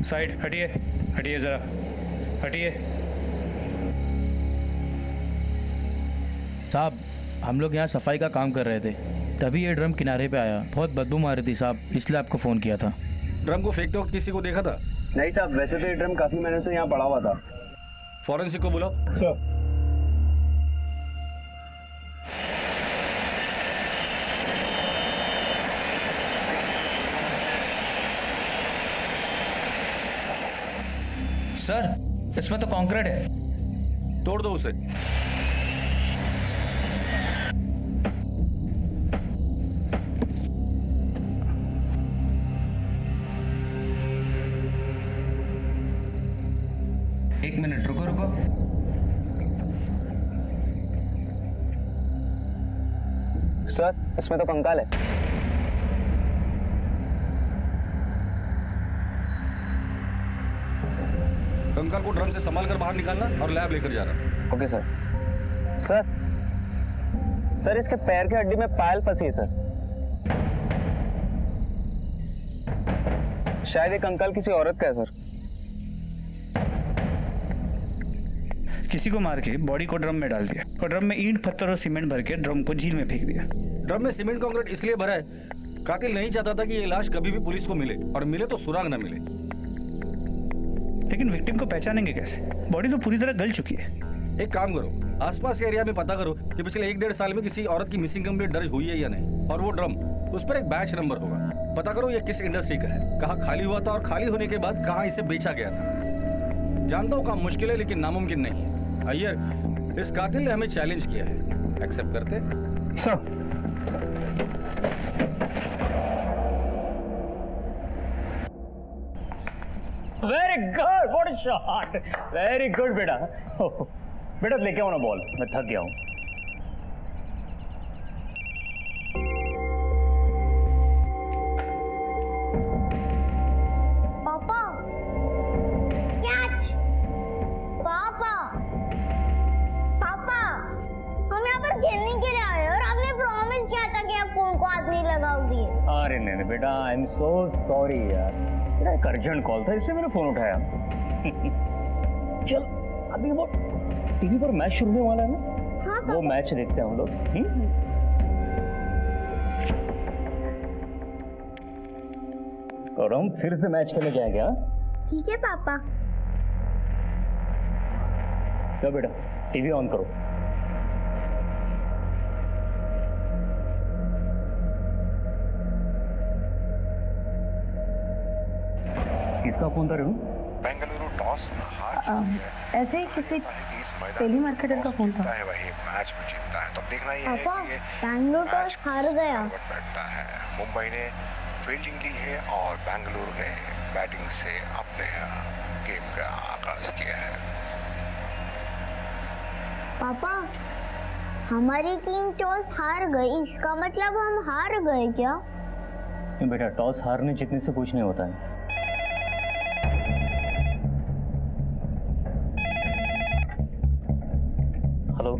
Side हटिए, हटिए ज़रा, हटिए। साहब, हम लोग यहाँ सफाई का काम कर रहे थे, तभी ये ड्रम किनारे पे आया। बहुत बदबू मारी थी साहब, इसलिए आपको फ़ोन किया था। ड्रम को फेंकते वक्त किसी को देखा था? नहीं साहब, वैसे तो ये ड्रम काफी महीनों से यहाँ पड़ा हुआ था। फॉरेंसिक को बुलाओ। सर। सर, इसमें तो कंक्रीट है। तोड़ दो उसे। एक मिनट रुको रुको। सर, इसमें तो कंकाल है। कंकाल को ड्रम से संभाल कर बाहर निकालना और लैब लेकर जाना। Okay sir. सर, सर इसके पैर के हड्डी में पायल फंसी है सर। शायद ये कंकाल किसी औरत का है सर। किसी को मार के बॉडी को ड्रम में डाल दिया और ड्रम में ईंट पत्थर और सीमेंट भर के ड्रम को झील में फेंक दिया। ड्रम में सीमेंट कंक्रीट इसलिए भरा है, कातिल नहीं चाहता था कि ये लाश कभी भी पुलिस को मिले, और मिले तो सुराग न मिले। लेकिन विक्टिम को पहचानेंगे कैसे? बॉडी तो पूरी तरह गल चुकी है। एक काम करो, आसपास के एरिया में पता करो कि पिछले 1-1.5 साल में किसी औरत की मिसिंग कंप्लेंट दर्ज हुई है या नहीं, और वो ड्रम, उस पर एक बैच नंबर होगा। पता करो ये किस इंडस्ट्री का है, कहाँ खाली हुआ था, और खाली होने के बाद कहाँ इसे बेचा गया था। जानता हूँ काम मुश्किल है, लेकिन नामुमकिन नहीं है। अय्यर, इस कातिल ने हमें चैलेंज किया है, एक्सेप्ट करते? Sir, very good, what a shot, very good बेटा। बेटा लेके आओ ना बॉल, मैं थक गया हूँ। पापा, कैच! पापा, पापा, हम यहाँ पर खेलने के लिए आए हैं और आपने प्रॉमिस किया था कि आप फोन को हाथ नहीं लगाओगे। अरे नहीं बेटा, आई एम सो सॉरी यार, मेरा एक अर्जेंट कॉल था इसलिए मैंने फोन उठाया। चल अभी वो टीवी पर मैच शुरू होने वाला है ना। हाँ वो मैच देखते हैं हम लोग। और हम फिर से मैच खेलने जाएंगे। हाँ ठीक है पापा। क्या बेटा, टीवी ऑन करो। किसका फोन था रेणु? बेंगलुरु टॉस हार चुकी है। ऐसे ही किसी टेली मार्केटर का फोन था। वही मैच में जीतता है, तो देखना ये है पापा, कि ये बैंगलोर टॉस हार गया। बैठता है। मुंबई ने फील्डिंग ली है और बेंगलुरु ने बैटिंग से अपने गेम का आगाज किया है। पापा, हमारी टीम टॉस हार गई, इसका मतलब हम हार गए क्या? बेटा, टॉस हारने जीतने से कुछ नहीं होता है। Hello,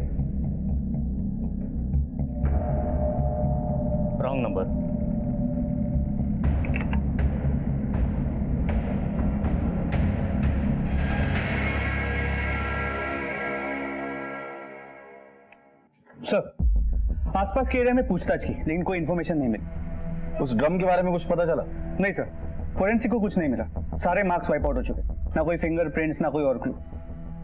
wrong number. सर, आसपास के एरिया में पूछताछ की, लेकिन कोई इन्फॉर्मेशन नहीं मिली। उस ड्रम के बारे में कुछ पता चला? नहीं सर, फोरेंसिक को कुछ नहीं मिला। सारे मार्क्स वाइप आउट हो चुके, ना कोई फिंगरप्रिंट्स, ना कोई और क्लू।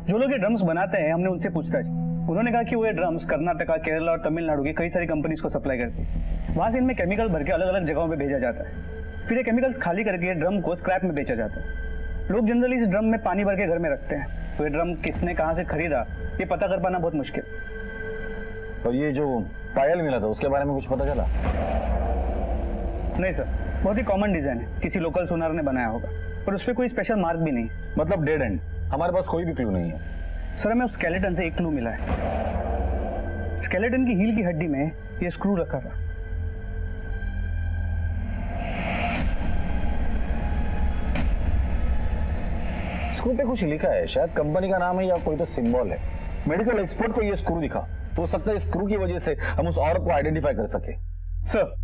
जो लोग ये ड्रम्स बनाते हैं, हमने उनसे पूछताछ की। उन्होंने कहा कि वो ये ड्रम्स कर्नाटका, केरला और तमिलनाडु की कई सारी कंपनीज को सप्लाई करती है। वहां से इनमें केमिकल भर के अलग अलग जगहों पे भेजा जाता है। फिर ये केमिकल्स खाली करके ड्रम को स्क्रैप में बेचा जाता है। लोग जनरली इस ड्रम में पानी भर के घर में रखते हैं, तो ये ड्रम किसने कहाँ से खरीदा, ये पता कर पाना बहुत मुश्किल। और ये जो पायल मिला था, उसके बारे में कुछ पता चला? नहीं सर, बहुत ही कॉमन डिजाइन है, किसी लोकल सुनार ने बनाया होगा, पर उस पर कोई स्पेशल मार्क भी नहीं। मतलब डेड एंड, हमारे पास कोई भी क्लू नहीं है। सर, हमें उस स्केलेटन से एक क्लू मिला है। स्केलेटन की हील की हड्डी में ये स्क्रू रखा था। स्क्रू पे कुछ लिखा है, शायद कंपनी का नाम है या कोई तो सिंबल है। मेडिकल एक्सपर्ट को ये स्क्रू दिखा, हो सकता है स्क्रू की वजह से हम उस औरत को आइडेंटिफाई कर सके। सर,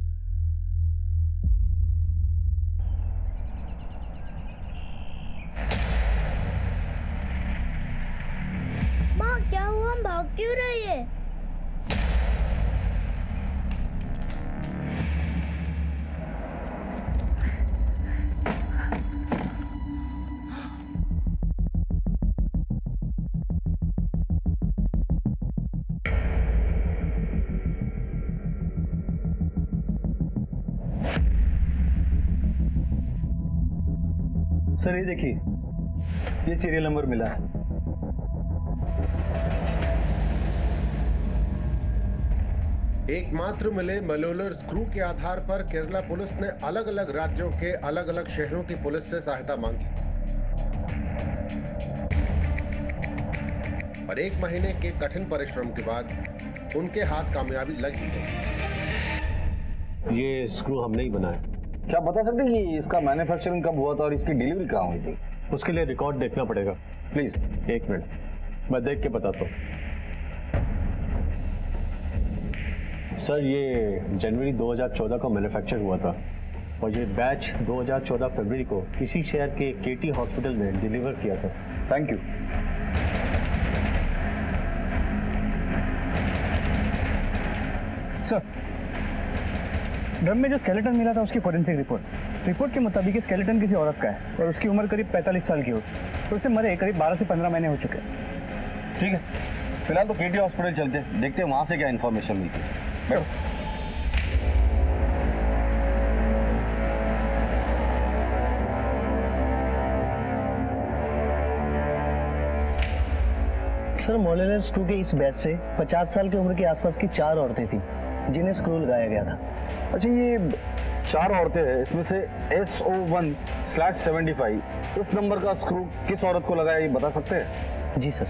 भाग क्यों रही है? सर ये देखिए, ये सीरियल नंबर मिला है। एकमात्र मिले मलोलर स्क्रू के आधार पर केरला पुलिस ने अलग अलग राज्यों के अलग अलग शहरों की पुलिस से सहायता मांगी और 1 महीने के कठिन परिश्रम के बाद उनके हाथ कामयाबी लग ही गई। ये स्क्रू हम नहीं बनाए। क्या बता सकते हैं कि इसका मैन्युफैक्चरिंग कब हुआ था और इसकी डिलीवरी कहाँ हुई थी? उसके लिए रिकॉर्ड देखना पड़ेगा। प्लीज 1 मिनट, मैं देख के बताता हूँ। सर ये जनवरी 2014 को मैन्युफैक्चर हुआ था और ये बैच 2014 फरवरी को इसी शहर के केटी हॉस्पिटल में डिलीवर किया था। Thank you. सर, ड्रम में जो स्केलेटन मिला था उसकी फोरेंसिक रिपोर्ट के मुताबिक स्केलेटन किसी औरत का है और उसकी उम्र करीब 45 साल की होगी। तो उसे मरे करीब 12 से 15 महीने हो चुके हैं। ठीक है, फिलहाल तो केटी हॉस्पिटल चलते हैं, देखते हैं वहां से क्या इन्फॉर्मेशन मिलती है। बैठो। सर, मॉलेलर स्क्रू के इस बैच से 50 साल की उम्र के आसपास की 4 औरतें थीं जिन्हें स्क्रू लगाया गया था। अच्छा, ये 4 औरतें हैं, इसमें से SO1/75 इस नंबर का स्क्रू किस औरत को लगाया ये बता सकते हैं? जी सर।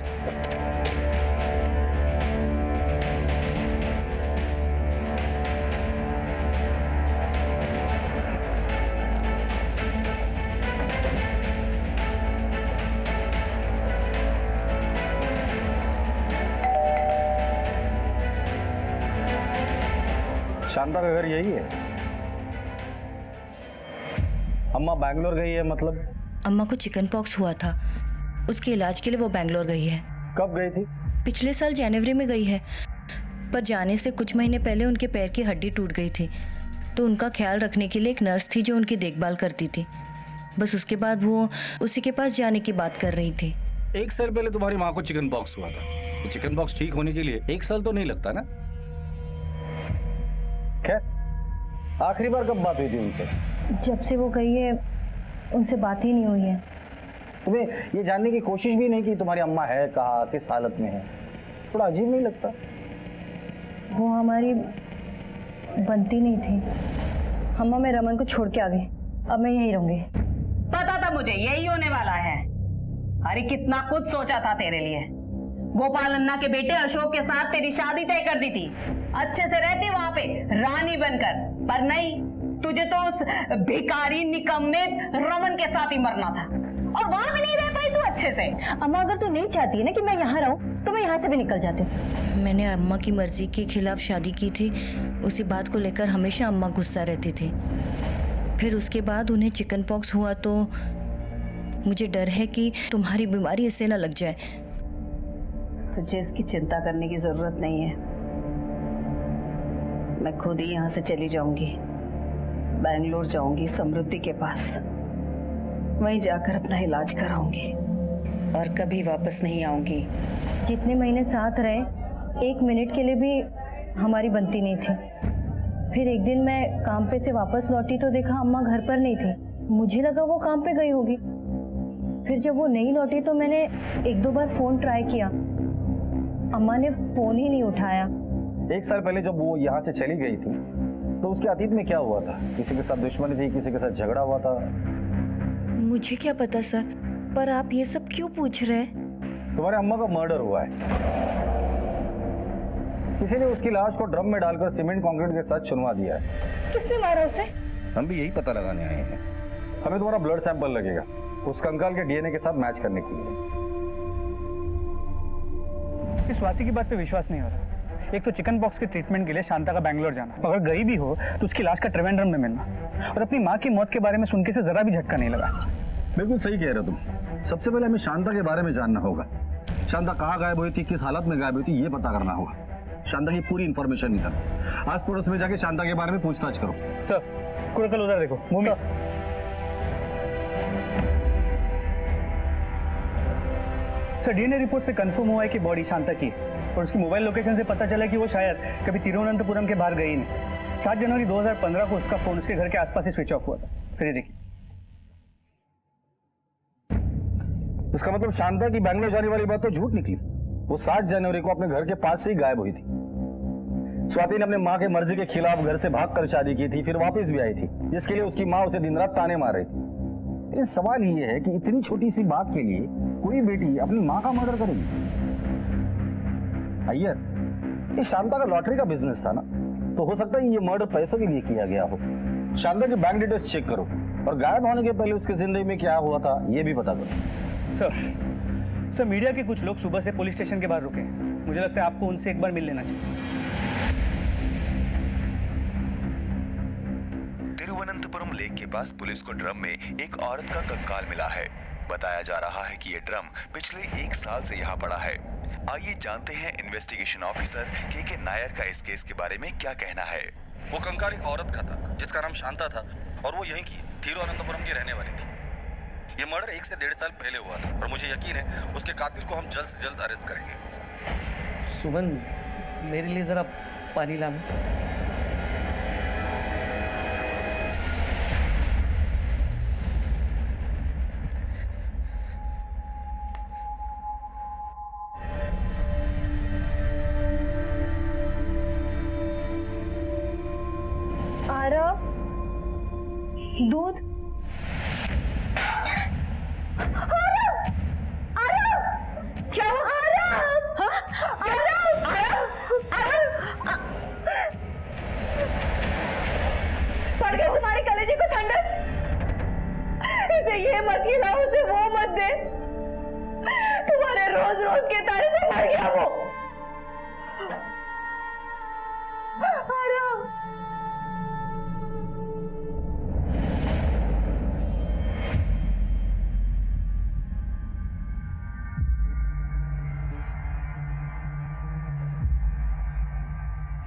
शांता का घर यही है? अम्मा बैंगलोर गई है मतलब? अम्मा को चिकन पॉक्स हुआ था, उसके इलाज के लिए वो बैंगलोर गई है। कब गई थी? पिछले साल जनवरी में गई है, पर जाने से कुछ महीने पहले उनके पैर की हड्डी टूट गई थी, तो उनका ख्याल रखने के लिए एक नर्स थी जो उनकी देखभाल करती थी। बस उसके बाद वो उसी के पास जाने की बात कर रही थी। 1 साल पहले तुम्हारी माँ को चिकन पॉक्स हुआ था, तो चिकन पॉक्स ठीक होने के लिए 1 साल तो नहीं लगता ना? खैर, आखिरी बार कब बात हुई थी उनसे? जब से वो गई है उनसे बात ही नहीं हुई है। तुम्हें ये जानने की कोशिश भी नहीं की तुम्हारी अम्मा है कहाँ, किस हालत में है? थोड़ा अजीब नहीं लगता? वो हमारी बनती नहीं थी। अम्मा मैं रमन को छोड़ के आ गई, अब मैं यहीं रहूंगी। पता था मुझे यही होने वाला है। अरे कितना कुछ सोचा था तेरे लिए। गोपाल अन्ना के बेटे अशोक के साथ तेरी शादी तय कर दी थी, अच्छे से रहती वहां पे रानी बनकर, पर नहीं, तुझे तो उस भिखारी निकम्मे रमन के साथ ही मरना था, और वहां भी नहीं रह पाई तू अच्छे से। अम्मा अगर तू नहीं चाहती है ना कि मैं यहाँ रहूं, तो मैं यहाँ से भी निकल जाती हूँ। मैंने अम्मा की मर्जी के खिलाफ शादी की थी, उसी बात को लेकर हमेशा अम्मा गुस्सा रहती थी। फिर उसके बाद उन्हें चिकन पॉक्स हुआ तो मुझे डर है कि तुम्हारी बीमारी इससे न लग जाए। तुझे इसकी चिंता करने की जरूरत नहीं है, मैं खुद ही यहाँ से चली जाऊंगी, बैंगलोर जाऊंगी समृद्धि के पास, वहीं जाकर अपना इलाज कराऊंगी और कभी वापस नहीं आऊंगी। जितने महीने साथ रहे, 1 मिनट के लिए भी हमारी बनती नहीं थी। फिर एक दिन मैं काम पे से वापस लौटी तो देखा अम्मा घर पर नहीं थी। मुझे लगा वो काम पे गई होगी। फिर जब वो नहीं लौटी तो मैंने 1-2 बार फोन ट्राई किया, अम्मा ने फोन ही नहीं उठाया। 1 साल पहले जब वो यहाँ से चली गई थी तो उसके अतीत में क्या हुआ था? किसी के साथ दुश्मनी थी, किसी के साथ झगड़ा हुआ था? मुझे क्या पता सर, पर आप ये सब क्यों पूछ रहे हैं? तुम्हारे अम्मा का मर्डर हुआ है, किसी ने उसकी लाश को ड्रम में डालकर सीमेंट कंक्रीट के साथ चुनवा दिया है। किसने मारा उसे? हम भी यही पता लगाने आए हैं। हमें तुम्हारा ब्लड सैंपल लगेगा उस कंकाल के डीएनए के साथ मैच करने के लिए। इस स्वाति की बात पे विश्वास नहीं हो रहा। एक तो चिकन पॉक्स के ट्रीटमेंट के लिए शांता का बैंगलोर जाना, अगर गई भी हो तो उसकी लाश का त्रिवेंद्रम में मिलना, और अपनी माँ की मौत के बारे में सुनके से जरा भी झटका नहीं लगा। बिल्कुल सही कह रहे हो तुम। सबसे पहले हमें शांता के बारे में जानना होगा। शांता कहाँ गायब हुई थी, किस हालत में गायब हुई थी, ये पता करना होगा। शांता की पूरी इंफॉर्मेशन निकाल। आस पड़ोस में जाके शांता के बारे में पूछताछ करो। सर कुरकल उधर देखो, मुंह में। सर डीएनए रिपोर्ट से कंफर्म हुआ है कि बॉडी शांता की है और उसकी मोबाइल लोकेशन से पता चला कि वो शायद कभी तिरुवनंतपुरम के बाहर गई ही नहीं। 7 जनवरी 2015 को उसका फोन उसके घर के आसपास ही स्विच ऑफ हुआ था। फिर ये देखिए, इसका मतलब शांता की बैंगलोर जाने वाली बात तो झूठ निकली। वो 7 जनवरी को अपने घर के पास से ही गायब हुई थी। स्वाति ने अपने माँ के मर्जी के खिलाफ घर से भागकर शादी की थी, फिर वापस भी आई थी, जिसके लिए उसकी माँ उसे दिन रात ताने मार रही थी। लेकिन सवाल ये है कि इतनी छोटी सी बात के लिए कोई बेटी अपनी माँ का मर्डर करेगी? अय्यर, ये शांता का लॉटरी का बिजनेस था ना, तो हो सकता है ये मर्डर पैसों के लिए किया गया हो। शांता के बैंक डिटेल्स चेक करो और गायब होने के पहले उसकी जिंदगी में क्या हुआ था ये भी पता करो। सर मीडिया के कुछ लोग सुबह से पुलिस स्टेशन के बाहर रुके हैं। मुझे लगता है आपको उनसे एक बार मिल लेना चाहिए। तिरुवनंतपुरम लेक के पास पुलिस को ड्रम में एक औरत का कंकाल मिला है। बताया जा रहा है कि ये ड्रम पिछले 1 साल से यहाँ पड़ा है। आइए जानते हैं इन्वेस्टिगेशन ऑफिसर के नायर का इस केस के बारे में क्या कहना है। वो कंकाल एक औरत का था जिसका नाम शांता था और वो यहीं की तिरुवनंतपुरम की रहने वाली थी। ये मर्डर 1 से 1.5 साल पहले हुआ था और मुझे यकीन है उसके कातिल को हम जल्द से जल्द अरेस्ट करेंगे। सुमन, मेरे लिए जरा पानी लाना। आरव, दूध। क्या पड़ गए तुम्हारे कलेजे को ठंडक। इसे ये मत खिलाओ, उसे वो मत दे। तुम्हारे रोज रोज के तारे से मर गया वो। आराम।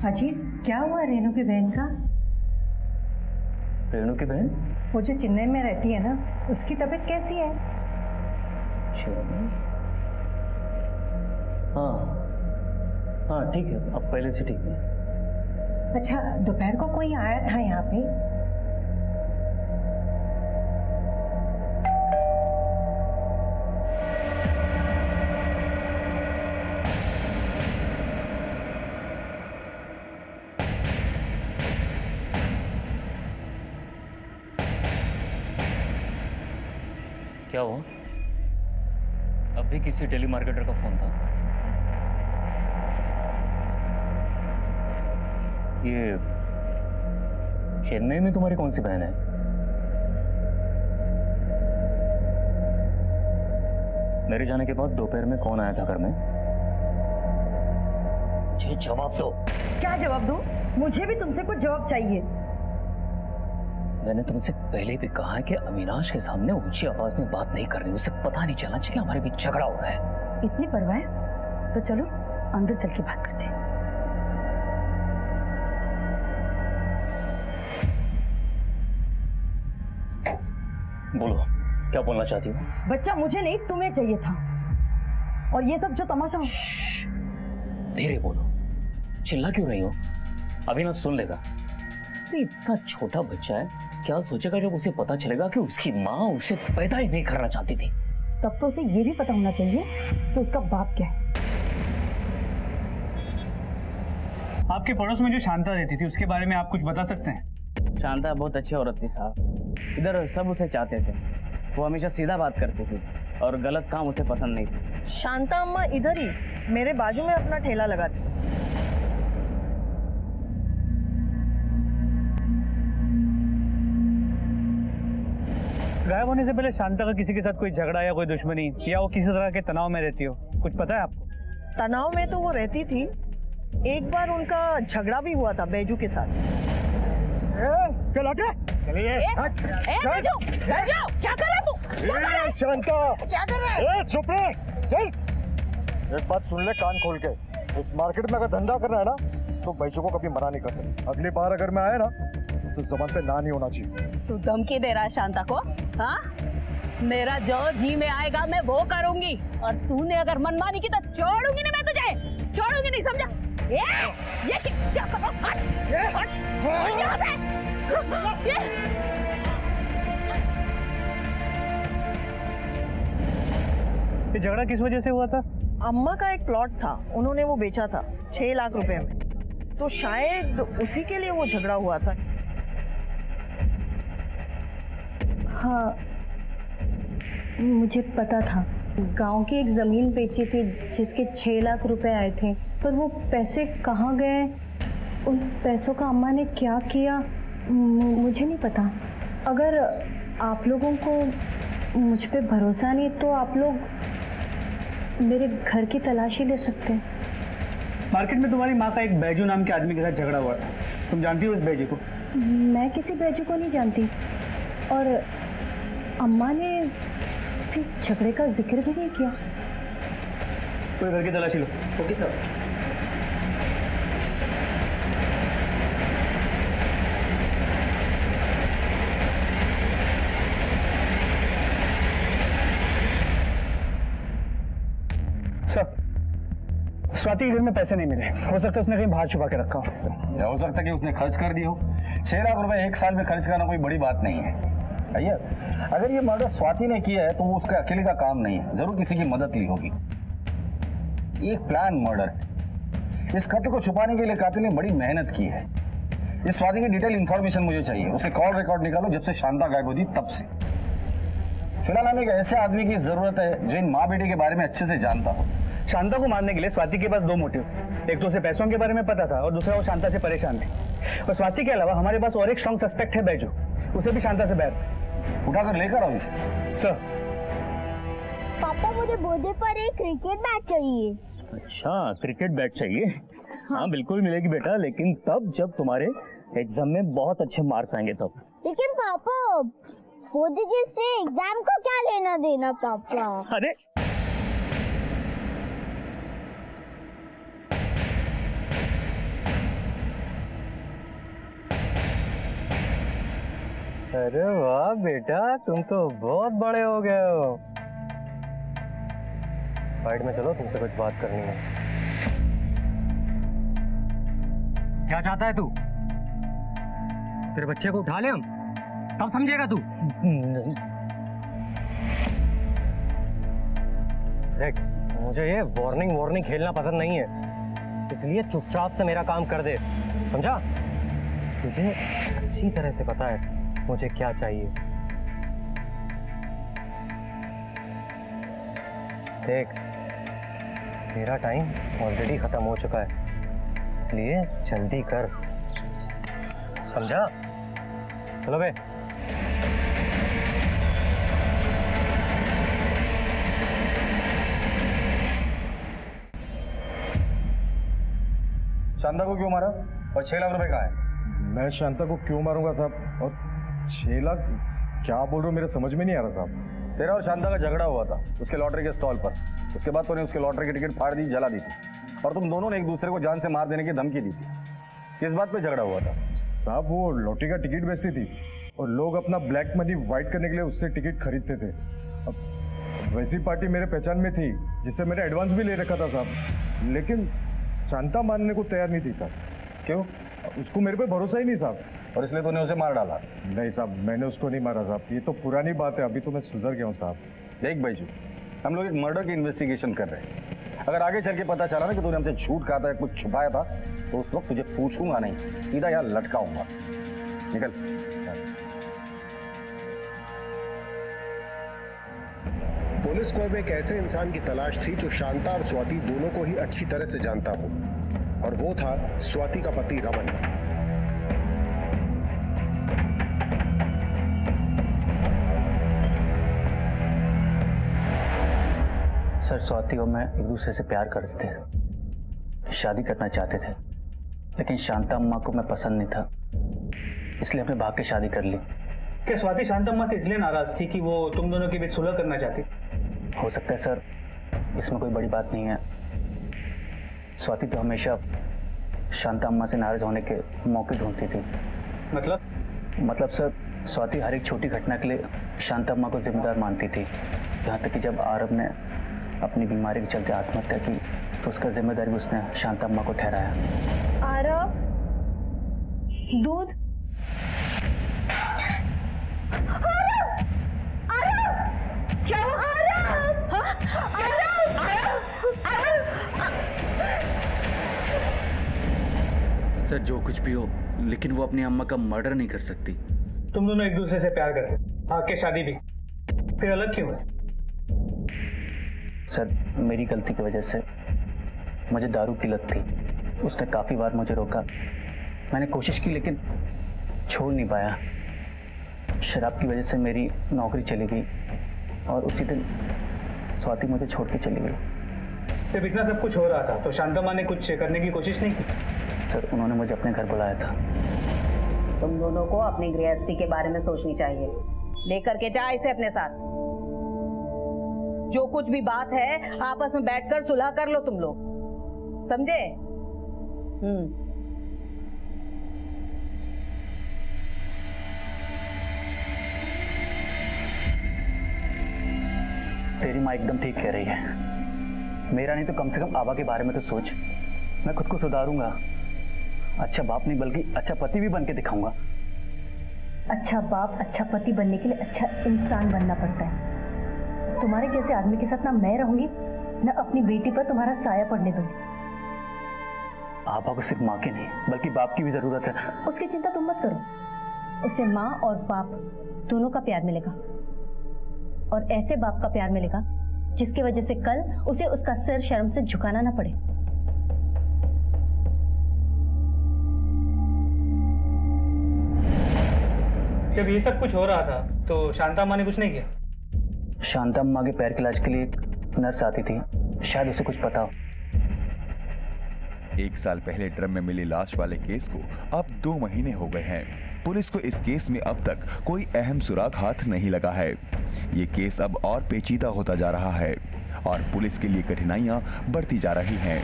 अजीब, क्या हुआ रेणु की बहन का? रेणु की बहन? वो जो चेन्नई में रहती है ना, उसकी तबीयत कैसी है? हाँ ठीक है, अब पहले से ठीक है। अच्छा, दोपहर को कोई आया था यहाँ पे? क्या हुआ? अब भी किसी टेलीमार्केटर का फोन था? ये चेन्नई में तुम्हारी कौन सी बहन है? मेरे जाने के बाद दोपहर में कौन आया था घर में? मुझे जवाब दो। क्या जवाब दूं? मुझे भी तुमसे कुछ जवाब चाहिए। मैंने तुमसे पहले भी कहा है कि अविनाश के सामने ऊंची आवाज में बात नहीं करनी। उसे पता नहीं चलना चाहिए हमारे बीच झगड़ा हो रहा है। इतनी परवाह है? तो चलो अंदर चल के बात करते हैं। बोलो, क्या बोलना चाहती हो? बच्चा मुझे नहीं, तुम्हें चाहिए था। और ये सब जो तमाशा। धीरे बोलो, चिल्ला क्यों रही हो? अविनाश सुन लेगा। इतना छोटा बच्चा है, क्या सोचेगा जब उसे पता चलेगा कि उसकी माँ उसे पैदा ही नहीं करना चाहती थी? तब तो उसे ये भी पता होना चाहिए कि उसका बाप क्या है। आपके पड़ोस में जो शांता रहती थी उसके बारे में आप कुछ बता सकते हैं? शांता बहुत अच्छी औरत थी साहब। इधर सब उसे चाहते थे। वो हमेशा सीधा बात करती थी और गलत काम उसे पसंद नहीं था। शांता अम्मा इधर ही मेरे बाजू में अपना ठेला लगाती। गायब होने से पहले शांता का किसी के साथ कोई झगड़ा या कोई दुश्मनी या वो किसी तरह के तनाव में रहती हो, कुछ पता है आपको? तनाव में तो वो रहती थी। एक बार उनका झगड़ा भी हुआ था बैजू के साथ। चलो चलिए। क्या कर रहा तू? शांता, क्या कर रहा है? चुप रह, चल। एक बात सुन ले कान खोल के, इस मार्केट में अगर धंधा करना है ना तो बैचों को कभी मना नहीं कर सकते। अगली बार अगर मैं आया ना तो जबान पे ना नहीं होना चाहिए। तू धमकी दे रहा है शांता को? हाँ, मेरा जो जी में आएगा मैं वो करूंगी, और तूने अगर मनमानी की तो छोड़ूंगी नहीं, मैं तुझे छोड़ूंगी नहीं, समझा? ये क्या करो? हट, हट, हट यहाँ से। ये झगड़ा किस वजह से हुआ था? अम्मा का एक प्लॉट था, उन्होंने वो बेचा था 6 लाख रुपए में, तो शायद उसी के लिए वो झगड़ा हुआ था। हाँ, मुझे पता था। गांव की एक ज़मीन बेची थी जिसके 6 लाख रुपए आए थे, पर वो पैसे कहाँ गए, उन पैसों का अम्मा ने क्या किया, मुझे नहीं पता। अगर आप लोगों को मुझ पे भरोसा नहीं तो आप लोग मेरे घर की तलाशी ले सकते हैं। मार्केट में तुम्हारी माँ का एक बैजू नाम के आदमी के साथ झगड़ा हुआ था, तुम जानती हो इस बैजू को? मैं किसी बैजू को नहीं जानती, और अम्मा ने किसी झगड़े का जिक्र भी नहीं किया। कोई घर की तलाशी लो। Okay sir. सर, स्वाति के घर में पैसे नहीं मिले, हो सकता है उसने कहीं बाहर छुपा के रखा हो। या हो सकता है कि उसने खर्च कर दिए हो। 6 लाख रुपए एक साल में खर्च करना कोई बड़ी बात नहीं है भैया। अगर ये मर्डर स्वाति ने किया है तो वो उसका अकेले का काम नहीं है, जरूर किसी की मदद ली होगी। एक प्लान मर्डर है। इस कत्ल को छुपाने के लिए कातिल ने बड़ी मेहनत की है। इस स्वाति की डिटेल इंफॉर्मेशन मुझे चाहिए। उसके कॉल रिकॉर्ड निकालो जब से शांता गायब हुई तब से। फिलहाल हमें एक ऐसे आदमी की जरूरत है जो इन माँ बेटे के बारे में अच्छे से जानता हो। शांता को मारने के लिए स्वाति के पास 2 मोटिव थे। एक तो उसे पैसों के बारे में पता था और दूसरा वो शांता से परेशान थी। और स्वाति के अलावा हमारे पास और एक स्ट्रॉन्ग सस्पेक्ट है बैजू, उसे भी शांता से बैर। उठाकर लेकर आओ इसे। सर। पापा मुझे बर्थडे पर एक क्रिकेट बैट चाहिए। अच्छा, क्रिकेट बैट चाहिए? हाँ बिल्कुल मिलेगी बेटा, लेकिन तब जब तुम्हारे एग्जाम में बहुत अच्छे मार्क्स आएंगे तब। लेकिन पापा मोदी से एग्जाम को क्या लेना देना पापा? अरे अरे वाह बेटा, तुम तो बहुत बड़े हो गए हो। साइड में चलो, तुमसे कुछ बात करनी है। क्या चाहता है तू? तेरे बच्चे को उठा ले हम, तब समझेगा तू। देख, मुझे ये वार्निंग खेलना पसंद नहीं है, इसलिए चुपचाप से मेरा काम कर दे, समझा? तुझे अच्छी तरह से पता है मुझे क्या चाहिए। देख, मेरा टाइम ऑलरेडी खत्म हो चुका है, इसलिए जल्दी कर, समझा? चलो बे। शांता को क्यों मारा और 6 लाख रुपए कहाँ है? मैं शांता को क्यों मारूंगा साहब? और 6 लाख क्या बोल रहे हो, मेरे समझ में नहीं आ रहा साहब। तेरा और शांता का झगड़ा हुआ था उसके लॉटरी के स्टॉल पर। उसके बाद तूने उसके लॉटरी की टिकट फाड़ दी, जला दी थी, और तुम दोनों ने एक दूसरे को जान से मार देने की धमकी दी थी। किस बात पे झगड़ा हुआ था? साहब वो लॉटरी का टिकट बेचती थी और लोग अपना ब्लैक मनी वाइट करने के लिए उससे टिकट खरीदते थे। अब वैसी पार्टी मेरे पहचान में थी जिससे मैंने एडवांस भी ले रखा था साहब, लेकिन शांता मानने को तैयार नहीं थी साहब। क्यों? उसको मेरे पे भरोसा ही नहीं साहब, और इसलिए तूने उसे मार डाला? नहीं साहब, मैंने उसको नहीं मारा साहब, ये तो पुरानी बात है, अभी तो मैं सुधर गया हूँ साहब। देख बैजू, हम लोग एक मर्डर की इन्वेस्टिगेशन कर रहे हैं। अगर आगे चल के पता चला ना कि तूने हमसे झूठ कहा था, कुछ छुपाया था, तो उस वक्त तुझे पूछूंगा नहीं, सीधा यहाँ लटकाऊंगा। निकल। पुलिस को अब एक ऐसे इंसान की तलाश थी जो शांता और स्वाति दोनों को ही अच्छी तरह से जानता हो, और वो था स्वाति का पति रमन। सर, स्वाति और मैं एक दूसरे से प्यार करते थे, शादी करना चाहते थे, लेकिन शांता अम्मा को मैं पसंद नहीं था, इसलिए हमने भाग के शादी कर ली। क्या स्वाति शांता अम्मा से इसलिए नाराज थी कि वो तुम दोनों के बीच सुलह करना चाहती? हो सकता है सर, इसमें कोई बड़ी बात नहीं है। स्वाति तो हमेशा शांता अम्मा से नाराज होने के मौके ढूंढती थी। मतलब सर, स्वाति हर एक छोटी घटना के लिए शांता अम्मा को जिम्मेदार मानती थी। यहाँ तक कि जब आरव ने अपनी बीमारी के चलते आत्महत्या की तो उसका जिम्मेदारी उसने शांता अम्मा को ठहराया। आरव, दूध। क्या सर जो कुछ भी हो, लेकिन वो अपनी अम्मा का मर्डर नहीं कर सकती। तुम दोनों एक दूसरे से प्यार करते, आके शादी भी, फिर अलग क्यों है? सर, मेरी गलती की वजह से मुझे दारू की लत थी। उसने काफी बार मुझे रोका। मैंने कोशिश की लेकिन छोड़ नहीं पाया। शराब की वजह से मेरी नौकरी चली गई और उसी दिन स्वाति मुझे छोड़ के चली गई। जब इतना सब कुछ हो रहा था तो शांता माँ ने कुछ करने की कोशिश नहीं की? सर, उन्होंने मुझे अपने घर बुलाया था। तुम दोनों को अपनी गृहस्थी के बारे में सोचनी चाहिए। लेकर के जा इसे अपने साथ। जो कुछ भी बात है आपस में बैठकर सुलह कर लो तुम लोग, समझे? तेरी माँ एकदम ठीक कह रही है। मेरा नहीं तो कम से कम आबा के बारे में तो सोच। मैं खुद को सुधारूंगा। अच्छा बाप नहीं बल्कि अच्छा पति भी बन के दिखाऊंगा। अच्छा बाप, अच्छा पति बनने के लिए अच्छा इंसान बनना पड़ता है। तुम्हारे जैसे आदमी के साथ ना मैं रहूंगी ना अपनी बेटी पर तुम्हारा साया पड़ने दूंगी। आबा को सिर्फ माँ की नहीं बल्कि बाप की भी जरूरत है। उसकी चिंता तुम मत करो। उसे माँ और बाप दोनों का प्यार मिलेगा, और ऐसे बाप का प्यार मिलेगा जिसकी वजह से कल उसे उसका सिर शर्म से झुकाना ना पड़े। जब ये सब कुछ हो रहा था तो शांता अम्मा ने कुछ नहीं किया? शांता अम्मा के पैर के इलाज के लिए एक नर्स आती थी, शायद उसे कुछ पता हो। 1 साल पहले ड्रम में मिली लाश वाले केस को अब 2 महीने हो गए हैं। पुलिस को इस केस में अब तक कोई अहम सुराग हाथ नहीं लगा है। ये केस अब और पेचीदा होता जा रहा है और पुलिस के लिए कठिनाइयां बढ़ती जा रही हैं।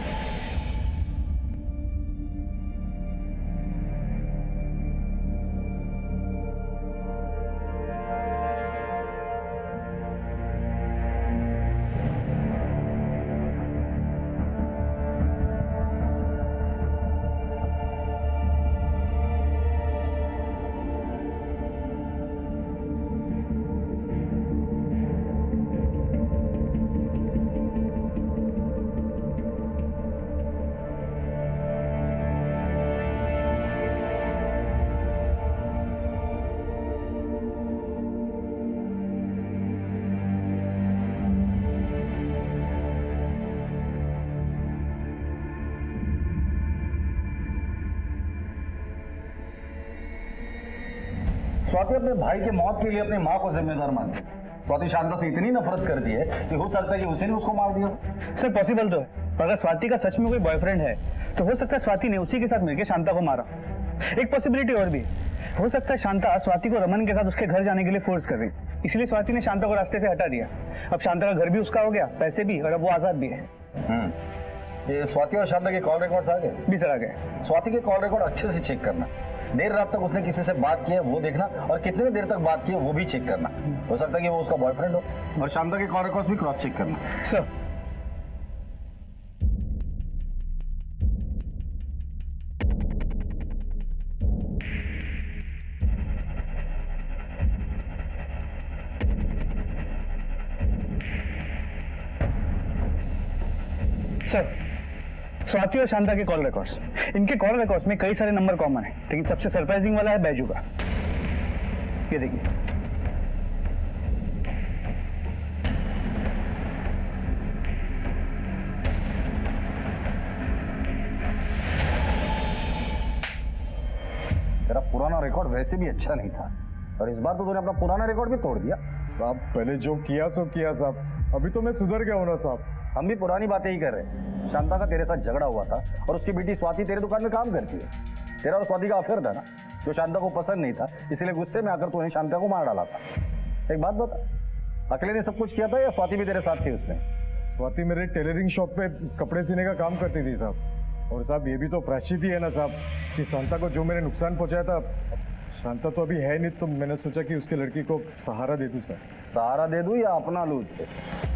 स्वाति अपने भाई के मौत के लिए अपनी माँ को जिम्मेदार मानती है। स्वाति शांता से इतनी नफरत करती है कि हो सकता है कि उसी ने उसको मार दिया। सर पॉसिबल तो है, पर अगर स्वाति का सच में कोई बॉयफ्रेंड है तो हो सकता है स्वाति ने उसी के साथ मिलकर शांता को मारा। एक पॉसिबिलिटी और भी हो सकता है, शांता स्वाति को रमन के साथ उसके घर जाने के लिए फोर्स कर रही, इसलिए स्वाति ने शांता को रास्ते से हटा दिया। अब शांता का घर भी उसका हो गया, पैसे भी, और अब वो आजाद भी है। ये स्वाति और शांता के कॉल रिकॉर्ड्स आ गए? भी सर आ गए। स्वाति के कॉल रिकॉर्ड अच्छे से चेक करना। देर रात तक उसने किसी से बात की है वो देखना, और कितने देर तक बात की है वो भी चेक करना। हो सकता है कि वो उसका बॉयफ्रेंड हो। और शांता के कॉल रिकॉर्ड्स भी क्रॉस चेक करना। सर सर, स्वाति और शांता के कॉल रिकॉर्ड्स, इनके कॉल रिकॉर्ड्स में कई सारे नंबर कॉमन है, लेकिन सबसे सरप्राइजिंग वाला है बैजू का। ये देखिए, तेरा पुराना रिकॉर्ड वैसे भी अच्छा नहीं था, और इस बार तो तूने अपना पुराना रिकॉर्ड भी तोड़ दिया। साहब पहले जो किया सो किया साहब, अभी तो मैं सुधर गया हूं ना साहब। हम भी पुरानी बातें ही कर रहे हैं। शांता का तेरे साथ झगड़ा हुआ था और उसकी बेटी स्वाति तेरे दुकान में काम करती है। तेरा और स्वाति का अफेयर था ना, जो शांता को पसंद नहीं था, इसलिए गुस्से में आकर तूने शांता को मार डाला था। एक बात बता, अकेले ने सब कुछ किया था या स्वाति भी तेरे साथ थी उसमें? स्वाति मेरे टेलरिंग शॉप पे कपड़े सीने का काम करती थी साहब। और साहब ये भी तो प्रायश्चित ही है ना साहब कि शांता को जो मैंने नुकसान पहुंचाया था, शांता तो अभी है नहीं, तो मैंने सोचा कि उसके लड़की को सहारा दे दूं सर। सहारा दे दूं या अपना लूं उससे?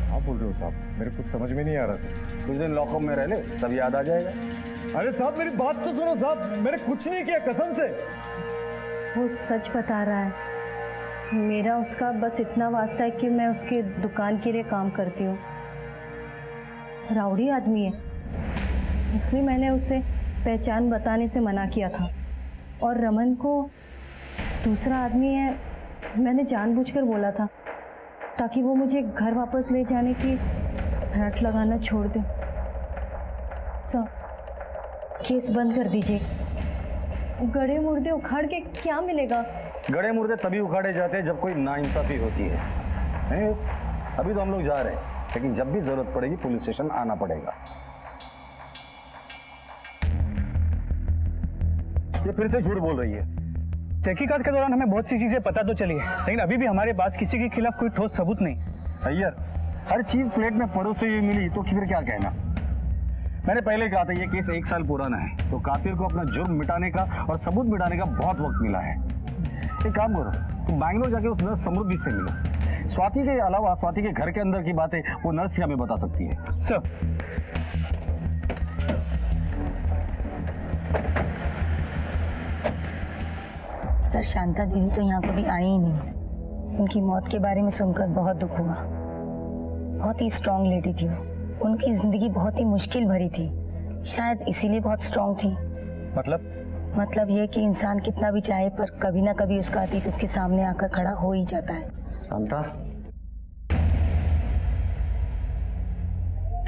हाँ बोल रहे हो साहब, मेरे कुछ समझ में नहीं आ रहा सर। कुछ दिन लॉकअप में रह ले, तब याद आ जाएगा। अरे साहब मेरी बात तो सुनो साहब, मैंने कुछ नहीं किया कसम से। वो सच बता रहा है। मेरा उसका बस इतना वास्ता है कि मैं उसके दुकान के लिए काम करती हूँ। राउडी आदमी है, इसलिए मैंने उसे पहचान बताने से मना किया था। और रमन को दूसरा आदमी है, मैंने जानबूझकर बोला था ताकि वो मुझे घर वापस ले जाने की हट लगाना छोड़ दे। सर, केस बंद कर दीजिए। गड़े मुर्दे उखाड़ के क्या मिलेगा? गड़े मुर्दे तभी उखाड़े जाते हैं जब कोई नाइंसाफी होती है। नहीं, अभी तो हम लोग जा रहे हैं, लेकिन जब भी जरूरत पड़ेगी पुलिस स्टेशन आना पड़ेगा। ये फिर से झूठ बोल रही है। तहकीकात के दौरान हमें बहुत सी चीजें पता तो चली है, लेकिन अभी भी हमारे पास किसी के खिलाफ कोई ठोस सबूत नहीं। अय्यर, हर चीज प्लेट में परोसे हुई मिली तो फिर क्या कहना। मैंने पहले कहा था ये केस 1 साल पुराना है, तो कातिल को अपना जुर्म मिटाने का और सबूत मिटाने का बहुत वक्त मिला है। एक काम करो, तुम बैंगलोर जाके उस नर्स समृद्धि से मिलो। स्वाति के अलावा स्वाति के घर के अंदर की बातें वो नर्स ही हमें बता सकती है। सर, सर शांता दीदी तो यहाँ कभी आई ही नहीं। उनकी मौत के बारे में सुनकर बहुत दुख हुआ। बहुत ही स्ट्रांग लेडी थी वो। उनकी जिंदगी बहुत ही मुश्किल भरी थी, शायद इसीलिए बहुत स्ट्रांग थी। मतलब ये कि इंसान कितना भी चाहे पर कभी ना कभी उसका अतीत उसके सामने आकर खड़ा हो ही जाता है। शांता,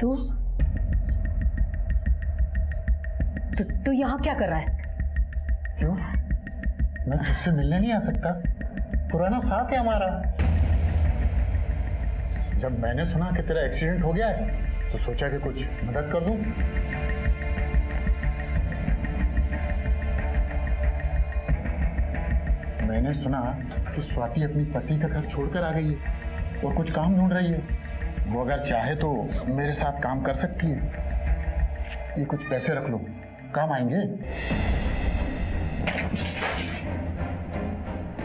तू यहाँ क्या कर रहा है? क्यों? मैं तुझसे मिलने नहीं आ सकता? पुराना साथ है हमारा। जब मैंने सुना कि तेरा एक्सीडेंट हो गया है तो सोचा कि कुछ मदद कर दूं। मैंने सुना कि स्वाति अपनी पति का घर छोड़कर आ गई है और कुछ काम ढूंढ रही है। वो अगर चाहे तो मेरे साथ काम कर सकती है। ये कुछ पैसे रख लो, काम आएंगे।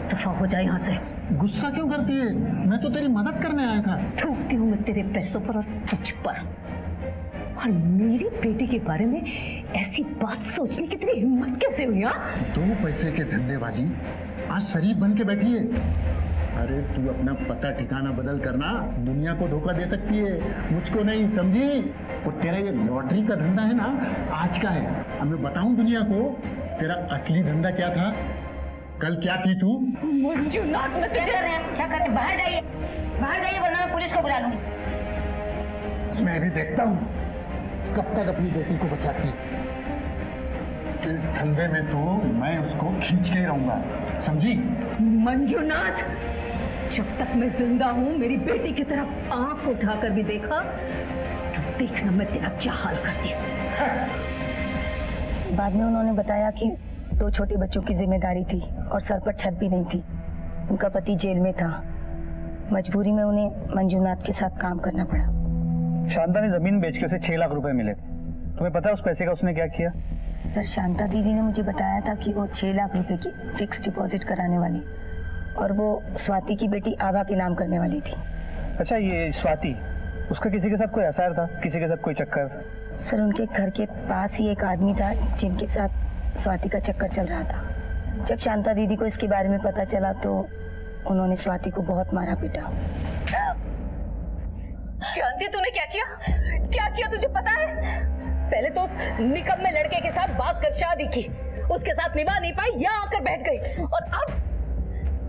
दफा हो जाए यहाँ से। गुस्सा क्यों करती है? मैं तो तेरी मदद करने आया था। थूकती हूँ मैं तेरे पैसों पर और तुझ पर। और मेरी बेटी के बारे में ऐसी बात सोचने की तेरी हिम्मत कैसे हुई? दो पैसे के धंधे वाली आज शरीफ बन के बैठी है। अरे तू अपना पता ठिकाना बदल करना, दुनिया को धोखा दे सकती है, मुझको नहीं, समझी? और तेरा ये लॉटरी का धंधा है ना, आज का है। अब मैं बताऊं दुनिया को तेरा असली धंधा क्या था। कल क्या थी तू? मंजुनाथ, मैं तुझे क्या कर रहे हैं? बाहर जाइए वरना मैं पुलिस को बुला लूंगी। मैं भी देखता हूँ कब तक अपनी बेटी को बचाती। इस धंधे में तो मैं उसको खींच के ही रहूंगा, समझी? मंजुनाथ, जब तक मैं जिंदा हूँ मेरी बेटी की तरफ आंख उठाकर भी देखा तो देखना मैं तेरा क्या हाल करती हूँ। बाद में उन्होंने बताया कि 2 छोटे बच्चों की जिम्मेदारी थी और सर पर छत भी नहीं थी। उनका पति जेल में था, मजबूरी में उन्हें मंजुनाथ के साथ काम करना पड़ा। शांता ने जमीन बेच के उसे 6 लाख रुपए मिले। तुम्हें पता है उस पैसे का उसने क्या किया? सर, शांता दीदी ने मुझे बताया था कि वो 6 लाख रुपए की फिक्स डिपॉजिट कराने वाली और वो स्वाति की बेटी आभा के नाम करने वाली थी। अच्छा, ये स्वाति, उसका किसी के साथ कोई अफेयर था? किसी के साथ कोई चक्कर? सर, उनके घर के पास ही एक आदमी था जिनके साथ स्वाति का चक्कर चल रहा था। जब शांता दीदी को इसके बारे में पता चला तो उन्होंने स्वाति को बहुत मारा पीटा। जानती है तूने क्या किया? क्या किया तुझे पता है? पहले तो उस निकम्मे लड़के के साथ बात कर शादी की, उसके साथ निभा नहीं पाई, यहाँ आकर बैठ गई और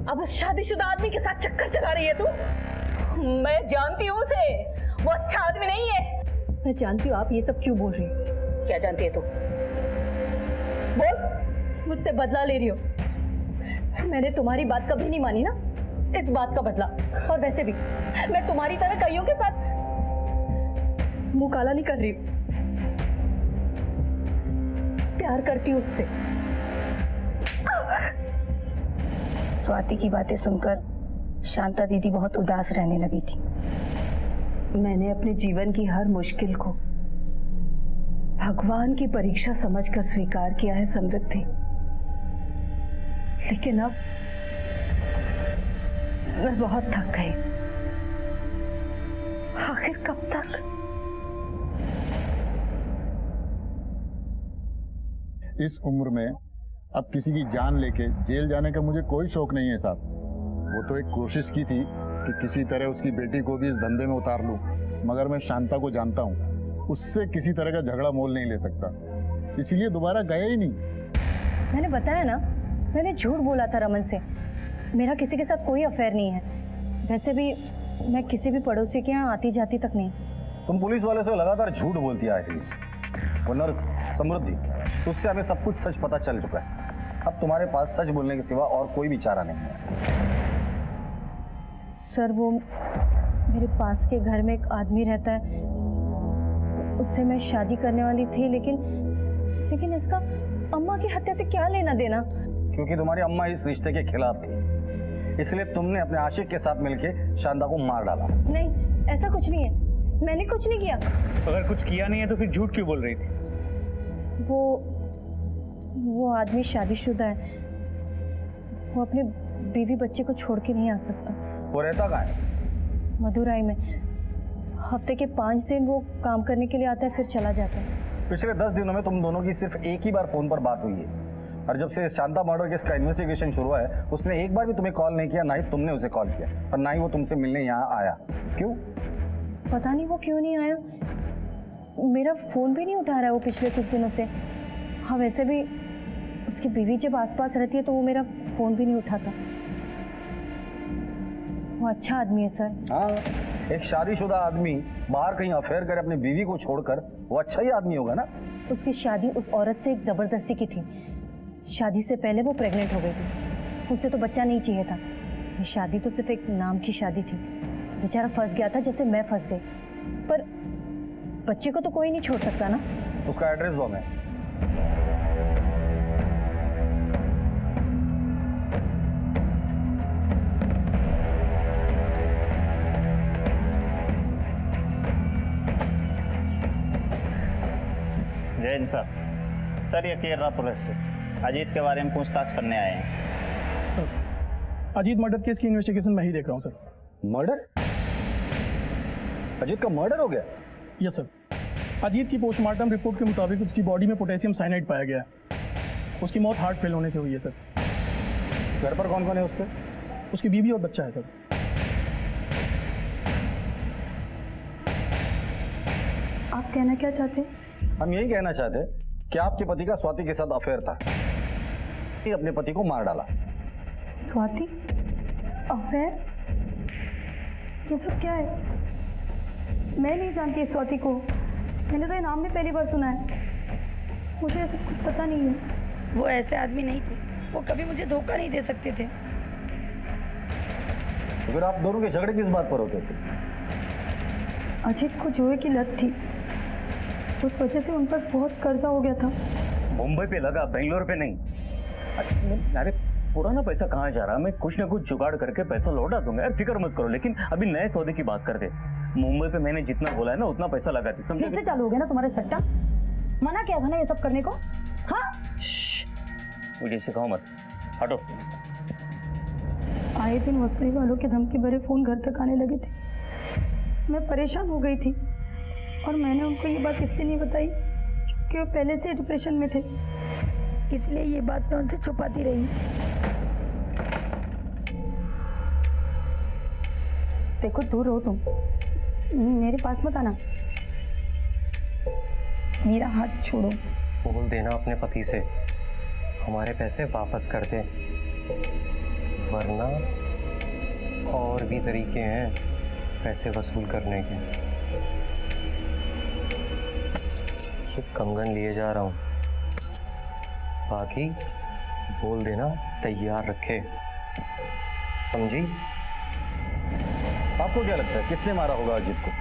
अब उस शादीशुदा आदमी के साथ चक्कर चला रही है तू। मैं जानती हूँ उसे, वो अच्छा आदमी नहीं है। मैं जानती हूँ आप ये सब क्यों बोल रही हो। क्या जानती है तू? बोल, मुझसे बदला ले रही हो। मैंने तुम्हारी बात कभी नहीं मानी ना, इस बात का बदला। और वैसे भी मैं तुम्हारी तरह कईयों के साथ मुंह काला नहीं कर रही, प्यार करती हूँ उससे। स्वाति की बातें सुनकर शांता दीदी बहुत उदास रहने लगी थी। मैंने अपने जीवन की हर मुश्किल को भगवान की परीक्षा समझकर स्वीकार किया है समृद्धि, लेकिन अब मैं बहुत थक गई। आखिर कब तक? इस उम्र में अब किसी की जान लेके जेल जाने का मुझे कोई शौक नहीं है साहब। वो तो एक कोशिश की थी कि किसी तरह उसकी बेटी को भी इस धंधे में उतार लूं, मगर मैं शांता को जानता हूं, उससे किसी तरह का झगड़ा मोल नहीं ले सकता, इसीलिए दोबारा गया ही नहीं। मैंने बताया ना, मैंने झूठ बोला था रमन से। मेरा किसी के साथ कोई अफेयर नहीं है। वैसे भी मैं किसी भी पड़ोसी के यहाँ आती जाती तक नहीं। तुम पुलिस वाले से लगातार झूठ बोलती आ रही है। वो नर्स समृद्धि, उससे हमें सब कुछ सच पता चल चुका है। अब तुम्हारे पास सच बोलने के सिवा और कोई भी चारा नहीं है। सर, वो मेरे पास के घर में एक आदमी रहता है, उससे मैं शादी करने वाली थी, लेकिन इसका अम्मा की हत्या से क्या लेना देना? क्योंकि तुम्हारी अम्मा इस रिश्ते के खिलाफ थी, इसलिए तुमने अपने आशिक के साथ मिलके शांता को मार डाला। नहीं, ऐसा कुछ नहीं है, मैंने कुछ नहीं किया। अगर कुछ किया नहीं है तो फिर झूठ क्यों बोल रही थी? वो आदमी शादीशुदा है, वो अपने बीवी बच्चे को छोड़ के नहीं आ सकता। वो रहता कहाँ है? मदुराई में। हफ्ते के 5 दिन वो काम करने के लिए आता है, फिर चला जाता है। पिछले 10 दिनों में तुम दोनों की सिर्फ एक ही बार फोन पर बात हुई है, और जब से शांता मर्डर केस का इन्वेस्टिगेशन शुरू हुआ है, उसने एक बार भी तुम्हें कॉल नहीं किया, ना ही तुमने उसे कॉल किया, और ना ही वो तुमसे मिलने यहाँ आया। क्यों? पता नहीं वो क्यों नहीं आया। मेरा फोन भी नहीं उठा रहा है वो पिछले कुछ दिनों से। हाँ, वैसे भी उसकी बीवी जब आसपास रहती है तो वो मेरा फोन भी नहीं उठाता। वो अच्छा आदमी है सर। हाँ, एक शादीशुदा आदमी बाहर कहीं अफेयर करे अपनी बीवी को छोड़कर, वो अच्छा ही आदमी होगा ना। उसकी शादी उस औरत से एक जबरदस्ती की थी। शादी से पहले वो प्रेग्नेंट हो गई थी, उसे तो बच्चा नहीं चाहिए था। ये शादी तो सिर्फ एक नाम की शादी थी। बेचारा फंस गया था जैसे मैं फंस गई, पर बच्चे को तो कोई नहीं छोड़ सकता ना। उसका एड्रेस दो हमें। जय हिंद सर, ये केरला पुलिस से अजीत के बारे में पूछताछ करने आए हैं। सर, अजीत मर्डर केस की इन्वेस्टिगेशन मैं ही देख रहा हूँ सर। मर्डर? अजीत का मर्डर हो गया? Yes sir. अजीत की पोस्टमार्टम रिपोर्ट के मुताबिक उसकी बॉडी में पोटेशियम साइनाइड पाया गया है। उसकी मौत हार्ट फेल होने से हुई है सर। घर पर कौन कौन है उसके? उसकी बीवी और बच्चा है सर। आप कहना क्या चाहते हैं? हम यही कहना चाहते हैं कि आपके पति का स्वाति के साथ अफेयर था, अपने पति को मार डाला। स्वाति? अफेयर? ये सब क्या है? मैं नहीं जानती स्वाति को। मैंने तो ये नाम भी पहली बार सुना है। मुझे ऐसा कुछ पता नहीं है। वो ऐसे आदमी नहीं थे, वो कभी मुझे धोखा नहीं दे सकते थे। तो फिर आप दोनों के झगड़े किस बात पर होते थे? अजीत को जुए की लत थी, उस वजह से उन पर बहुत कर्जा हो गया था। मुंबई पे लगा, बेंगलोर पे नहीं। अरे पुराना पैसा कहाँ जा रहा? मैं कुछ ना कुछ जुगाड़ करके पैसा लौटा दूंगा यार, फिक्र मत करो। लेकिन अभी नए सौदे की बात करते। मुंबई पे मैंने जितना बोला है ना उतना पैसा लगा दी, समझे? फिर से चालू हो गया ना तुम्हारे सट्टा? मना किया था ना ये सब करने को। हाँ, मुझे सिखाओ मत, हटो। आए दिन वसूली वालों के धमकी भरे फोन घर तक आने लगे थे। मैं परेशान हो गई थी और मैंने उनको ये बात इसलिए नहीं बताई क्योंकि वो पहले से डिप्रेशन में थे, इसलिए ये बात मैं उनसे छुपाती रही। देखो, दूर रहो तुम, मेरे पास मत आना। मेरा हाथ छोड़ो। बोल देना अपने पति से हमारे पैसे वापस कर दे, वरना और भी तरीके हैं पैसे वसूल करने के। ये कंगन लिए जा रहा हूँ, बाकी बोल देना तैयार रखे, समझी? आपको क्या लगता है किसने मारा होगा अजीत को?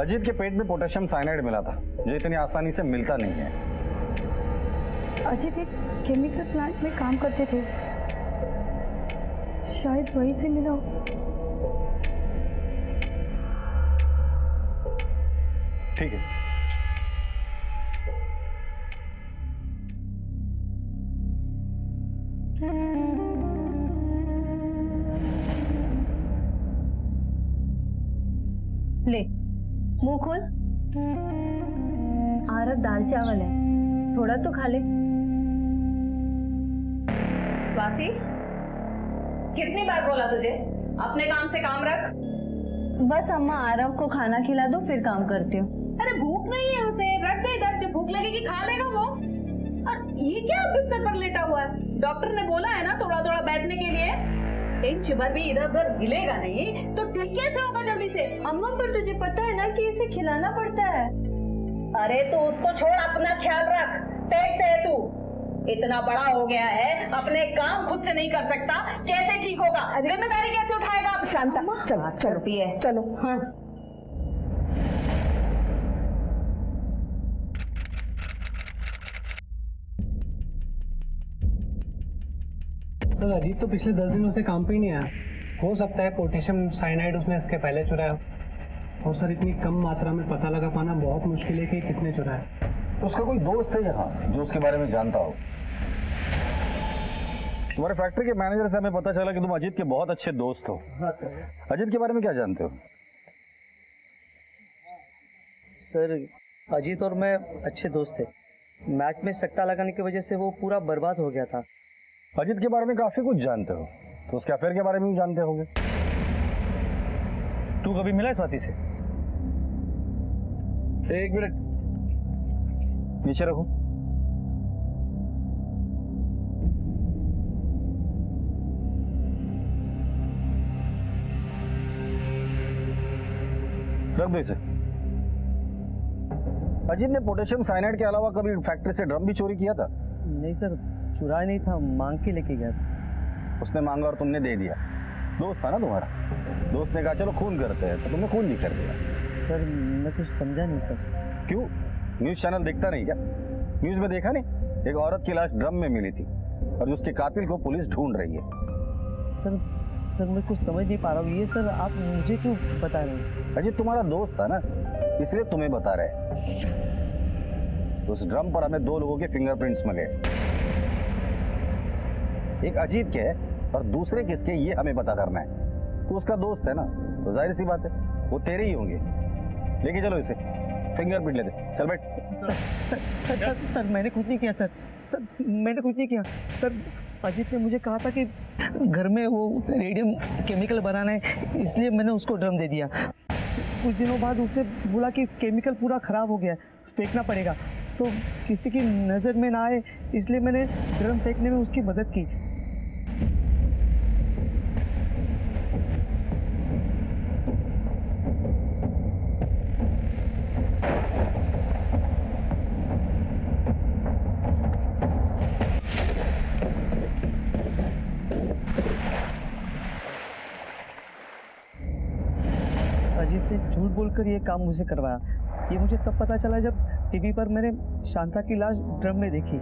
अजीत के पेट में पोटेशियम साइनाइड मिला था, जो इतनी आसानी से मिलता नहीं है। अजीत एक केमिकल प्लांट में काम करते थे, शायद वहीं से मिला हो। ठीक है। ले मुंह खोल। आरव दाल चावल है, थोड़ा तो खा ले। स्वाति, कितनी बार बोला तुझे अपने काम से काम रख। बस अम्मा आरव को खाना खिला दो फिर काम करती हूँ। अरे भूख नहीं है उसे, रख दे इधर, जब भूख लगेगी खा लेगा वो। और ये क्या बिस्तर पर लेटा हुआ है? डॉक्टर ने बोला है ना थोड़ा थोड़ा बैठने के लिए। इंच भर भी इधर उधर हिलेगा नहीं तो ठीक कैसे होगा जल्दी से? अम्मा पर तुझे पता है ना कि इसे खिलाना पड़ता है। अरे तो उसको छोड़, अपना ख्याल रख। पेट से है तू, इतना बड़ा हो गया है, अपने काम खुद से नहीं कर सकता, कैसे ठीक होगा? जिम्मेदारी कैसे उठाएगा? शांता, चलो चलो चलो। हाँ सर अजीत तो पिछले 10 दिनों से काम पे ही नहीं आया। हो सकता है पोटेशियम साइनाइड उसने इसके पहले चुराया। और सर इतनी कम मात्रा में पता लगा पाना बहुत मुश्किल है कि किसने चुराया। तो उसका कोई दोस्त है यहाँ जो उसके बारे में जानता हो? तुम्हारे फैक्ट्री के मैनेजर से हमें पता चला कि तुम अजीत के बहुत अच्छे दोस्त हो। हाँ सर। अजीत के बारे में क्या जानते हो? सर अजीत और मैं अच्छे दोस्त थे। मैच में सट्टा लगाने की वजह से वो पूरा बर्बाद हो गया था। अजीत के बारे में काफी कुछ जानते हो, तो उसके अफेयर के बारे में भी जानते होगे। तू कभी मिला है स्वाति से? एक मिनट नीचे रखो। रख दो इसे। अजीत ने पोटेशियम साइनाइड के अलावा कभी फैक्ट्री से ड्रम भी चोरी किया था? नहीं सर, चुराया नहीं था, मांग के लेके गया था। उसने मांगा और तुमने दे दिया। दोस्त था ना तुम्हारा, दोस्त ने कहा चलो खून करते हैं, तो तुमने खून नहीं कर दिया। सर मैं कुछ समझा नहीं सर। क्यों? न्यूज चैनल देखता नहीं क्या? न्यूज में देखा नहीं, एक औरत की लाश ड्रम में मिली थी और उसके कातिल को पुलिस ढूंढ रही है। सर मैं कुछ समझ नहीं पा रहा हूँ। ये सर आप मुझे क्यों बता रहे हैं? अजीत तुम्हारा दोस्त था ना, इसलिए तुम्हें बता रहे। उस ड्रम पर हमें 2 लोगों के फिंगरप्रिंट्स मिले। एक अजीत के है और दूसरे किसके, ये हमें पता करना है। तो उसका दोस्त है ना, तो जाहिर सी बात है वो तेरे ही होंगे। लेके चलो इसे, फिंगरप्रिंट ले दे। चल बैठ। सर मैंने कुछ नहीं किया। सर मैंने कुछ नहीं किया। सर अजीत ने मुझे कहा था कि घर में वो रेडियम केमिकल बनाना है, इसलिए मैंने उसको ड्रम दे दिया। कुछ दिनों बाद उसने बोला कि केमिकल पूरा खराब हो गया, फेंकना पड़ेगा। तो किसी की नज़र में ना आए इसलिए मैंने ड्रम फेंकने में उसकी मदद की। अजीत ने झूठ बोलकर ये काम मुझे करवाया। ये मुझे तब पता चला जब टीवी पर मैंने शांता की लाश ड्रम में देखी।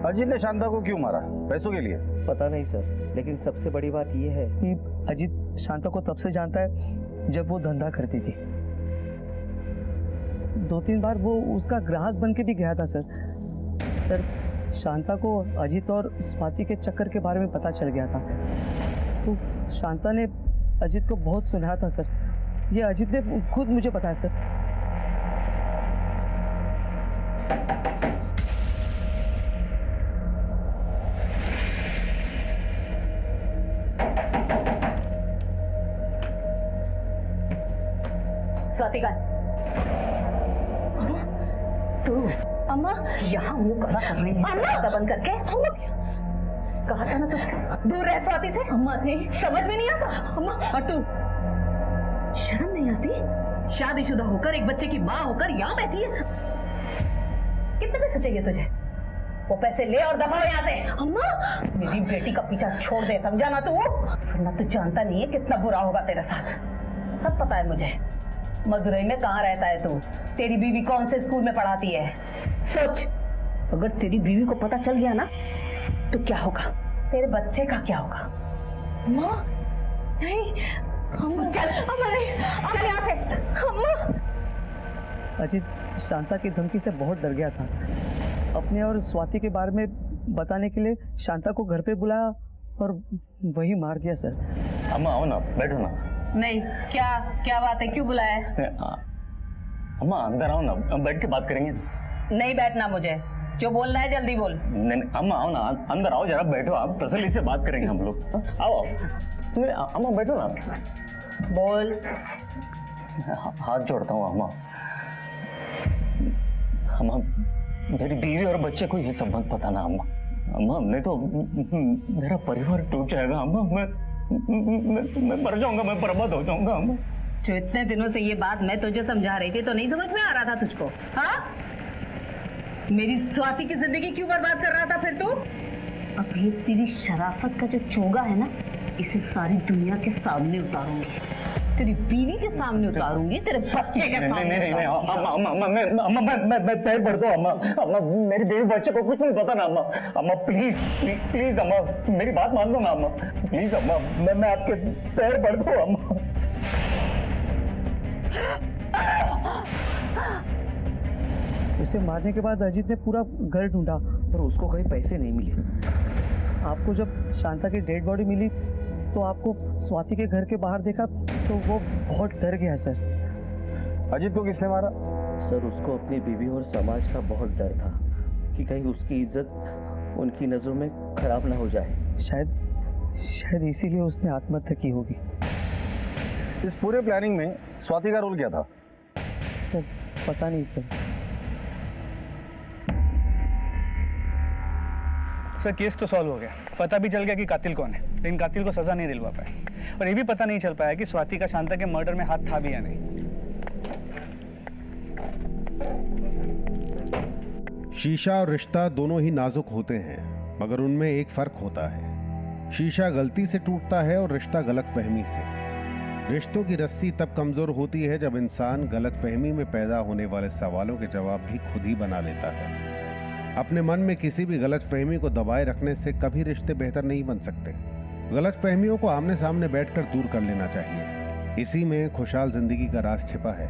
अजीत ने शांता को क्यों मारा? पैसों के लिए? पता नहीं सर, लेकिन सबसे बड़ी बात ये है कि अजीत शांता को तब से जानता है जब वो धंधा करती थी। 2-3 बार वो उसका ग्राहक बन के भी गया था सर। शांता को अजीत और स्वाति के चक्कर के बारे में पता चल गया था, तो शांता ने अजीत को बहुत सुनाया था सर। ये अजीत ने खुद मुझे बताया सर। स्वातिका, तू अम्मा यहाँ मुंह काला कर रही है। दरवाजा बंद करके। कहा था ना तुझसे दूर रह स्वाति से। अम्मा नहीं, समझ में नहीं आता। अम्मा और तू शर्म नहीं आती? शादीशुदा होकर, एक बच्चे की माँ होकर यहाँ बैठी है। कितने पैसे चाहिए तुझे? वो पैसे ले और दफा हो यहाँ से। अम्मा मेरी बेटी का पीछा छोड़ दे, समझा ना तू? वरना तू जानता नहीं है कितना बुरा होगा तेरे साथ। सब पता है मुझे। मदुरई में कहाँ रहता है तू? तेरी बीवी कौन से स्कूल में पढ़ाती है? सोच, अगर तेरी बीवी को पता चल गया ना तो क्या होगा? तेरे बच्चे का क्या होगा? अम्मा नहीं, अम्मा चल, अम्मा नहीं, चल यहाँ से। अम्मा अजीत शांता की धमकी से बहुत डर गया था। अपने और स्वाति के बारे में बताने के लिए शांता को घर पे बुलाया और वही मार दिया सर। अम्मा आओ ना, बैठो ना। नहीं, क्या क्या बात है, क्यों बुलाया है? अम्मा अंदर आओ ना, बैठ के बात करेंगे। नहीं बैठना मुझे, जो बोलना है जल्दी बोल। नहीं अम्मा आओ ना, अंदर आओ जरा, बैठो, आप तसल्ली से बात करेंगे हम लोग। आओ अम्मा बैठो ना। बोल। हाथ जोड़ता हूँ अम्मा। अम्मा मेरी बीवी और बच्चे को ये सब मत पता ना अम्मा। अम्मा नहीं तो मेरा परिवार टूट जाएगा अम्मा। मैं मर जाऊंगा, मैं बर्बाद हो जाऊंगा अम्मा। जो इतने दिनों से ये बात मैं तुझे समझा रही थी तो नहीं समझ में आ रहा था तुझको? हाँ, मेरी स्वाति की जिंदगी क्यों बर्बाद कर रहा था फिर तू? अब ये तेरी शराफत का जो चोगा है ना, इसे सारी दुनिया के सामने उतारूंगी, तेरी बीवी के सामने उतारूंगी, तेरे बच्चे के सामने। नहीं मैं पैर पड़ दो अम्मा। अम्मा मेरी बीवी बच्चे को कुछ नहीं पता ना अम्मा। अम्मा प्लीज प्लीज अम्मा, मेरी बात मान लो ना अम्मा, प्लीज अम्मा, मैं आपके पैर पड़ दो अम्मा। उसे मारने के बाद अजीत ने पूरा घर ढूंढा और उसको कहीं पैसे नहीं मिले। आपको जब शांता की डेड बॉडी मिली तो आपको स्वाति के घर के बाहर देखा तो वो बहुत डर गया सर। अजीत को किसने मारा? सर उसको अपनी बीवी और समाज का बहुत डर था कि कहीं उसकी इज्जत उनकी नजरों में खराब ना हो जाए। शायद इसीलिए उसने आत्महत्या की होगी। इस पूरे प्लानिंग में स्वाति का रोल क्या था? सर पता नहीं सर। सर केस तो सॉल्व हो गया, पता भी चल गया कि कातिल कौन है, लेकिन कातिल को सजा नहीं दिलवा पाए और ये भी पता नहीं चल पाया कि स्वाति का शांता के मर्डर में हाथ था भी या नहीं। शीशा और रिश्ता दोनों ही नाजुक होते हैं, मगर उनमें एक फर्क होता है। शीशा गलती से टूटता है और रिश्ता गलतफहमी से। रिश्तों की रस्सी तब कमजोर होती है जब इंसान गलतफहमी में पैदा होने वाले सवालों के जवाब भी खुद ही बना लेता है। अपने मन में किसी भी गलतफहमी को दबाए रखने से कभी रिश्ते बेहतर नहीं बन सकते। गलतफहमियों को आमने सामने बैठकर दूर कर लेना चाहिए। इसी में खुशहाल जिंदगी का राज छिपा है।